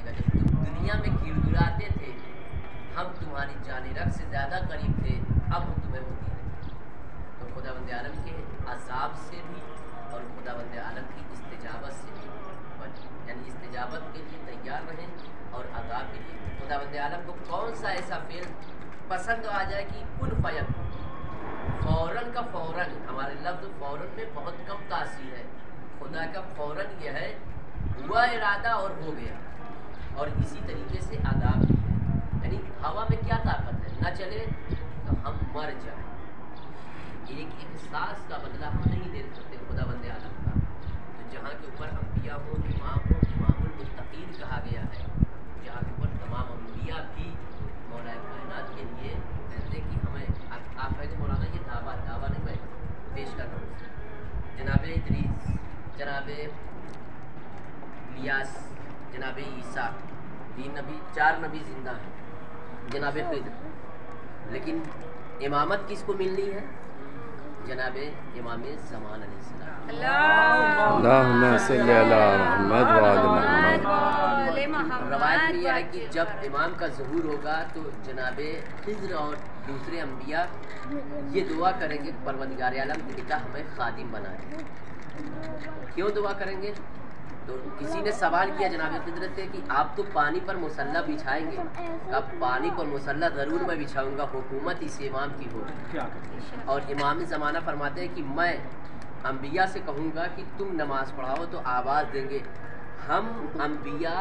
जब तुम दुनिया में गिड़गिड़ाते थे, हम तुम्हारी जान रख से ज़्यादा करीब थे, अब हम तुम्हें वो दे रहे हैं। तो खुदावंद आलम के अज़ाब से भी और खुदावंद आलम की इस्तिजाबत से भी यानी इस्तिजाबत के लिए तैयार रहें और अज़ाब के लिए। खुदावंद आलम को कौन सा ऐसा फेल पसंद आ जाए कि कुन फयकून, फ़ौरन का फ़ौरन। हमारे लफ्ज़ फ़ौरन में बहुत कम तासीर है, खुदा का फ़ौरन यह है हुआ इरादा और हो गया। और इसी तरीके से आदाब भी है, यानी हवा में क्या ताकत है, ना चले तो हम मर जाएं। एक एक सांस का बदला हम नहीं दे सकते खुदावंद आलम का। तो जहाँ के ऊपर अम्बिया हो, इमामुल मुत्तकीन कहा गया है, जहाँ के ऊपर तमाम अम्बिया भी मौला कायनात के लिए कहते कि हमें आप कहते मौलाना ये दावा नहीं मैं पेश कर रहा हूँ। जनाब इदरीस, जनाब इलियास, जनाब ईसा, 4 नबी जिंदा हैं, जनाब खिज़र। लेकिन इमामत किसको मिलनी है? जनाब इमाम ज़मान अलैहिस्सलाम। अल्लाहुम्मा सल्ली अला मुहम्मद व आले मुहम्मद। रवायत में यह है कि जब इमाम का ज़हूर होगा तो जनाब खिज़र और दूसरे अम्बिया ये दुआ करेंगे परवरदिगार आलम के पिता हमें खादिम बनाए। क्यों दुआ करेंगे? तो किसी ने सवाल किया जनाब खिज़र से कि आप तो पानी पर मुसल्ला बिछाएंगे। अब पानी पर मुसल्ला ज़रूर मैं बिछाऊंगा, हुकूमत इस इमाम की होगी। और इमाम ज़माना फरमाते हैं कि मैं अम्बिया से कहूँगा कि तुम नमाज़ पढ़ाओ तो आवाज़ देंगे। हम अम्बिया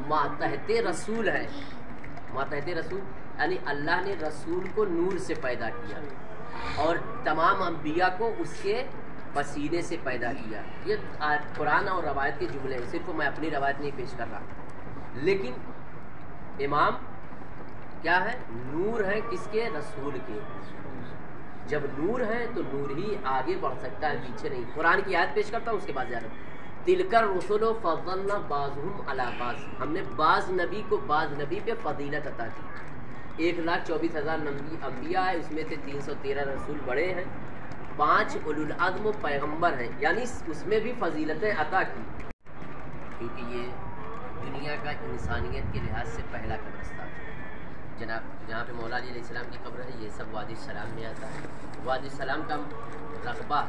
मातहत रसूल हैं। मातहत रसूल यानी अल्लाह ने रसूल को नूर से पैदा किया और तमाम अम्बिया को उसके पसीने से पैदा किया। ये कुरान और रवायत के जुमले हैं, सिर्फ मैं अपनी रवायत नहीं पेश कर रहा। लेकिन इमाम क्या है? नूर है किसके? रसूल के। जब नूर है तो नूर ही आगे बढ़ सकता है, पीछे नहीं। कुरान की आयत पेश करता हूँ, उसके बाद जा रहा हूँ। तिलकर रसूल फज़लना बाज़हुम अला बाज़, हमने बाज़ नबी को बाज़ नबी पे फजीलत अता की। 1,24,000 नबी अम्बिया है, उसमें से 313 रसूल बड़े हैं, 5 उलुल अज़्म पैगम्बर हैं, यानी उसमें भी फजीलतें अता की। क्योंकि ये दुनिया का इंसानियत के लिहाज से पहला कब्रिस्तान है। जनाब जहाँ पे मौला अली अलैहिस्सलाम की कब्र है, ये सब वादी सलाम में आता है। वादी सलाम का रकबा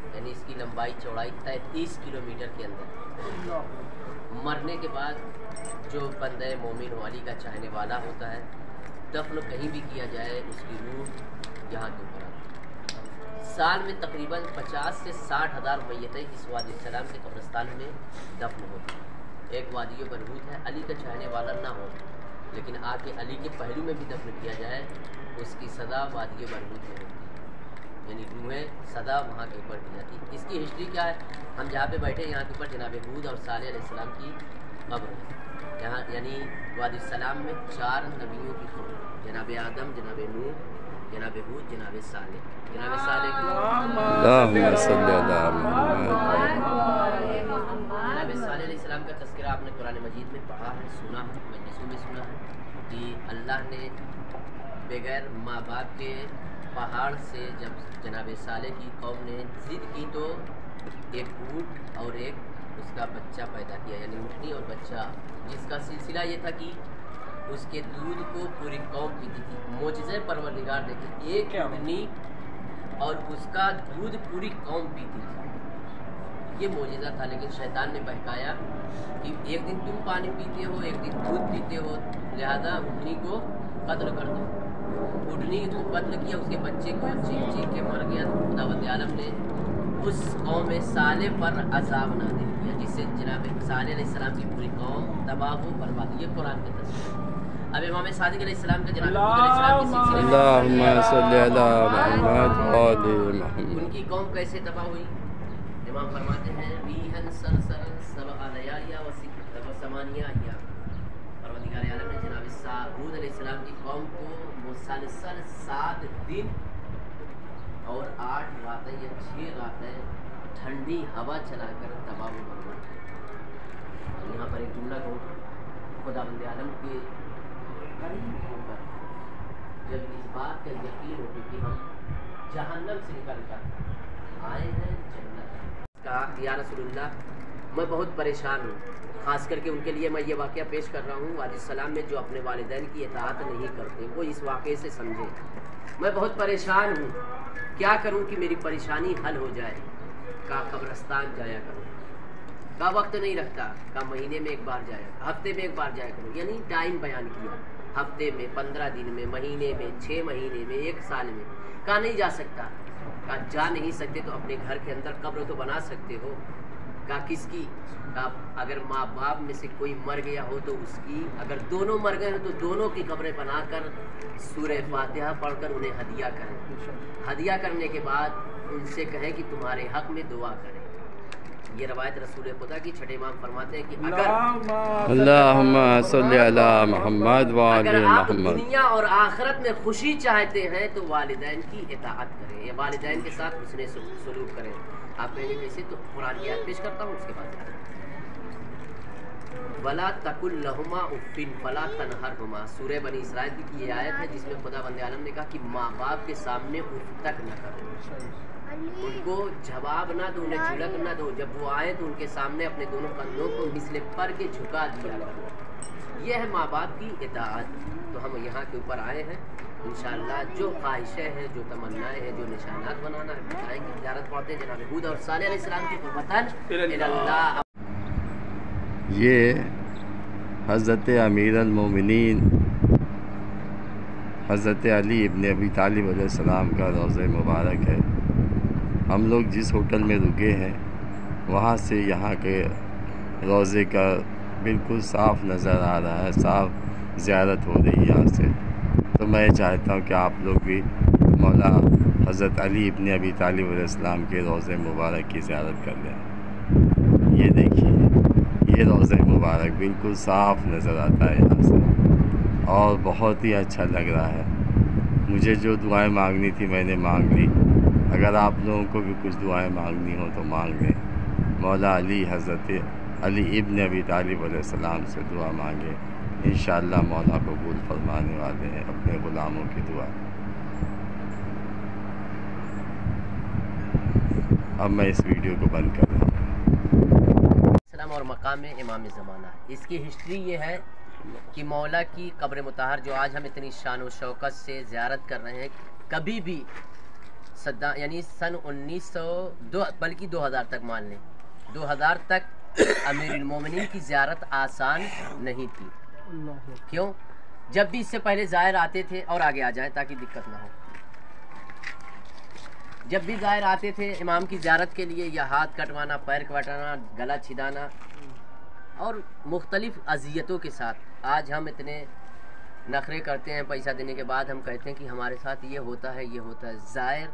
यानी इसकी लंबाई चौड़ाई 33 किलोमीटर के अंदर। मरने के बाद जो बंदे मोमिन अली का चाहने वाला होता है, दफन कहीं भी किया जाए उसकी रूह यहाँ के ऊपर आती है। साल में तकरीबन 50 से 60 हज़ार मैयतें इस वादी सलाम के कब्रिस्तान में दफन होती हैं। एक वादी बरहूत है, अली का चाहने वाला ना हो, लेकिन आके अली के पहलू में भी दफन किया जाए, उसकी सदा वादी बरहूत में होती है, यानी रूहें सदा वहाँ के ऊपर की जाती है। इसकी हिस्ट्री क्या है? हम जहाँ पे बैठे यहाँ के ऊपर जनाब हूद और सालेह अलैहिस्सलाम की कब्र है। यहाँ यानी वादी सलाम में 4 नबियों की कब्र, जनाब आदम, जनाब नूह, जनाब हूद, जनाब सालेह। जनाब सालेह अलैहिस्सलाम का तज़किरा आपने कुरान मजीद में पढ़ा है, सुना है, मजलिसों में सुना है कि अल्लाह ने बगैर माँ बाप के पहाड़ से जब जनाब सालेह की कौम ने ज़िद की तो एक ऊँट और एक उसका बच्चा पैदा किया, यानी ऊँटनी और बच्चा, जिसका सिलसिला ये था कि उसके दूध को पूरी कौम पीती थी। मोजिज़े परवरदिगार देखे, एक ऊँटनी और उसका दूध पूरी कौम पीती थी, ये मोजिज़ा था। लेकिन शैतान ने बहकाया कि एक दिन तुम पानी पीते हो, एक दिन दूध पीते हो, लिहाजा ऊँटनी को कत्ल कर दो। ऊँटनी को कत्ल किया, उसके बच्चे को चीख चीख के मर गया। तो खुदावंद आलम ने उस कौम साले पर अज़ाब नाज़िल किया, जिससे जनाब सालेह अलैहिस्सलाम की पूरी कौम तबाह हो, बर्बाद। ये कुरान के तस्वीर। अब इमाम सादिक अलैहिस्सलाम का जनाब अल्लाहुम्मा सल्ली अला मुहम्मद व आले मुहम्मद, उनकी कौम कैसे तबाह हुई? इमाम फरमाते हैं रीहन सरसरन सबअ लयालिया व समानिया अय्याम। परवरदिगार आलम ने जनाब हूद अलैहिस्सलाम की कौम को मुसलसल 7 दिन और 8 रातें या 6 रातें ठंडी हवा चलाकर तबाह बर्बाद किया। यहाँ पर एक जुमला कहूँ, खुदावंद आलम के करीब होकर जब इस बात का यकीन हो कि हम जहन्नम से निकल कर आए हैं जन्नत का, या रसूलुल्लाह मैं बहुत परेशान हूँ, ख़ास करके उनके लिए मैं ये वाक़या पेश कर रहा हूँ वालिस्सलाम में जो अपने वालिदैन की इताअत नहीं करते, वो इस वाक़े से समझे। मैं बहुत परेशान हूँ, क्या करूँ कि मेरी परेशानी हल हो जाए। का कब्रस्तान जाया करूँ, का वक्त नहीं रखता, का महीने में एक बार जाया, हफ्ते में एक बार जाया करूँ, यानी टाइम बयान किया, हफ्ते में, 15 दिन में, महीने में, 6 महीने में, 1 साल में। का नहीं जा सकता, का जा नहीं सकते तो अपने घर के अंदर कब्र तो बना सकते हो। का किसकी, का अगर माँ बाप में से कोई मर गया हो तो उसकी, अगर दोनों मर गए हो तो दोनों की कब्रें बनाकर सूरह फातिहा पढ़कर उन्हें हदिया करें। हदिया करने के बाद उनसे कहें कि तुम्हारे हक में दुआ करें। ये रवायत रसूल खुदा की छठे इमाम फरमाते हैं कि अल्लाहुम्मा सल्ली अला मुहम्मद व आले अगर आप मुहम्मद। दुनिया और आखिरत में खुशी चाहते हैं तो वालिदैन की इताअत करें, या वालिदैन के साथ हुस्न सलूक करें। आप कहेंगे कैसे, तो कुरान की आयत पेश करता हूँ उसके बाद। वला तकुल लहुमा उफ़्फिन वला तनहरहुमा, सूरह बनी इसराइल की ये आयत है जिसमें खुदा बंदे आलम ने कहा कि माँ बाप के सामने उफ तक न करो, उनको जवाब ना दो, उन्हें झिड़क ना दो। जब वो आए तो उनके सामने अपने दोनों कंधों को मिसले पर के झुका दिया करो। यह है माँ बाप की इताअत। तो हम यहाँ के ऊपर आए हैं, इंशाअल्लाह जो ख्वाहिशें हैं, जो तमन्नाएं हैं, जो निशानात बनाना है बताएंगे। ज़ियारत पढ़ते हैं जनाब हूद और सालेह अलैहिस्सलाम की वतन इल्लल्लाह। ये हज़रत अमीर अल-मोमिनीन हज़रत अली इब्न अबी तालिब अलैहिस्सलाम का रोज़ा मुबारक है। हम लोग जिस होटल में रुके हैं वहाँ से यहाँ के रोज़े का बिल्कुल साफ़ नज़र आ रहा है, साफ़ ज़ियारत हो रही है यहाँ से। तो मैं चाहता हूँ कि आप लोग भी मौला हज़रत अली इब्न अबी तालिब अलैहिस्सलाम के रोज़े मुबारक की ज़ियारत कर लें। ये देखिए, ये रोज़ा मुबारक बिल्कुल साफ़ नज़र आता है यहाँ से और बहुत ही अच्छा लग रहा है। मुझे जो दुआएं मांगनी थी मैंने मांग ली। अगर आप लोगों को भी कुछ दुआएं मांगनी हो तो मांग लें। मौला अली हज़रत अली इब्न अबी तालिब अलैहिस्सलाम से दुआ मांगे, इंशाअल्लाह मौला कबूल फरमाने वाले हैं अपने ग़ुलामों की दुआ। अब मैं इस वीडियो को बंद कर रहा हूँ। सलाम और मकाम इमाम ज़माना, इसकी हिस्ट्री ये है कि मौला की कब्र मुताहर जो आज हम इतनी शान और शौकत से ज़ियारत कर रहे हैं, कभी भी यानी सन 1902 बल्कि 2000 तक मान लें, 2000 तक अमीरुल मोमिनीन की ज़ियारत आसान नहीं थी। क्यों? जब भी इससे पहले ज़ायर आते थे, और आगे आ जाएं ताकि दिक्कत ना हो, जब भी ज़ायर आते थे इमाम की ज़ियारत के लिए, या हाथ कटवाना, पैर कटवाना, गला छिदाना और मुख्तलिफ़ अज़ियतों के साथ, आज हम इतने नखरे करते हैं, पैसा देने के बाद हम कहते हैं कि हमारे साथ ये होता है, ये होता है। ज़ायर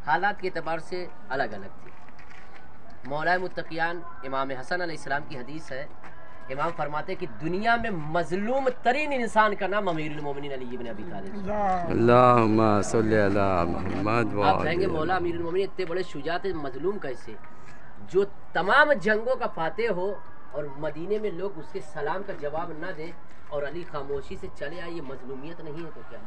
हालात के एतबार से अलग अलग थी। मौला मुत्तक़ियान इमाम हसन अलैहिस्सलाम की हदीस है, इमाम फरमाते कि दुनिया में मजलूम तरीन इंसान का नाम अमीरुल मोमिनीन अली इब्न अबी तालिब। अल्लाहुम्मा सल्ली अला मुहम्मद व आप कहेंगे आले मौला अमीरुल मोमिनीन इतने बड़े शुजात मजलूम कैसे, जो तमाम जंगों का फातेह हो और मदीने में लोग उसके सलाम का जवाब न दें और अली खामोशी से चले आए, ये मजलूमियत नहीं है तो क्या?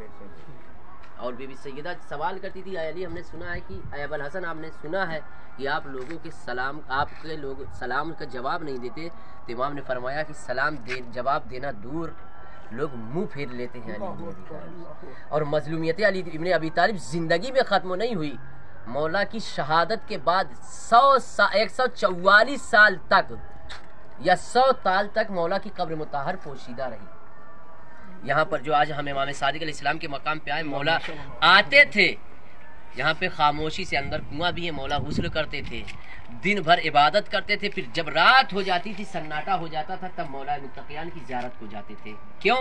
और बीबी सैयदा सवाल करती थी, अली हमने सुना है कि अबुल हसन आपने सुना है कि आप लोगों के सलाम, आपके लोग सलाम का जवाब नहीं देते। तो इमाम ने फरमाया कि सलाम जवाब देना दूर, लोग मुंह फेर लेते हैं अली। और मजलूमियत अली इब्न अबी तालिब ज़िंदगी में ख़त्म नहीं हुई। मौला की शहादत के बाद 144 साल तक या 100 साल तक मौला की कब्र मुताहर पोशीदा रही। यहाँ पर जो आज हम इमाम सादिक अलैहिस्सलाम के मकाम पे आए, मौला आते थे यहाँ पे खामोशी से, अंदर कुआं भी है, मौला गुस्ल करते थे, दिन भर इबादत करते थे। फिर जब रात हो जाती थी, सन्नाटा हो जाता था, तब मौला मुत्तक़ियान की ज़ियारत को जाते थे। क्यों?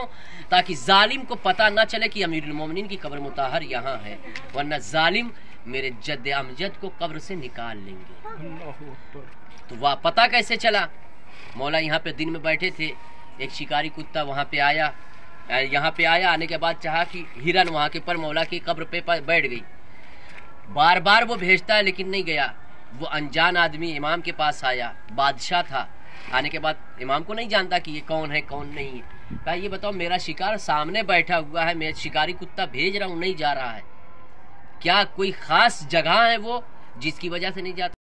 ताकि जालिम को पता न चले कि अमीरुल मोमिनीन की कब्र मुताहर यहाँ है, वरना जालिम मेरे जद्द अमजद को कब्र से निकाल लेंगे। तो वह पता कैसे चला? मौला यहाँ पे दिन में बैठे थे, एक शिकारी कुत्ता वहाँ पे आया, यहाँ पे आया, आने के बाद चाहा कि हिरन वहाँ के पर मौला की कब्र पे बैठ गई। बार बार वो भेजता है लेकिन नहीं गया। वो अनजान आदमी इमाम के पास आया, बादशाह था। आने के बाद इमाम को नहीं जानता कि ये कौन है कौन नहीं है। कहा ये बताओ, मेरा शिकार सामने बैठा हुआ है, मैं शिकारी कुत्ता भेज रहा हूँ, नहीं जा रहा है, क्या कोई खास जगह है वो जिसकी वजह से नहीं जाता?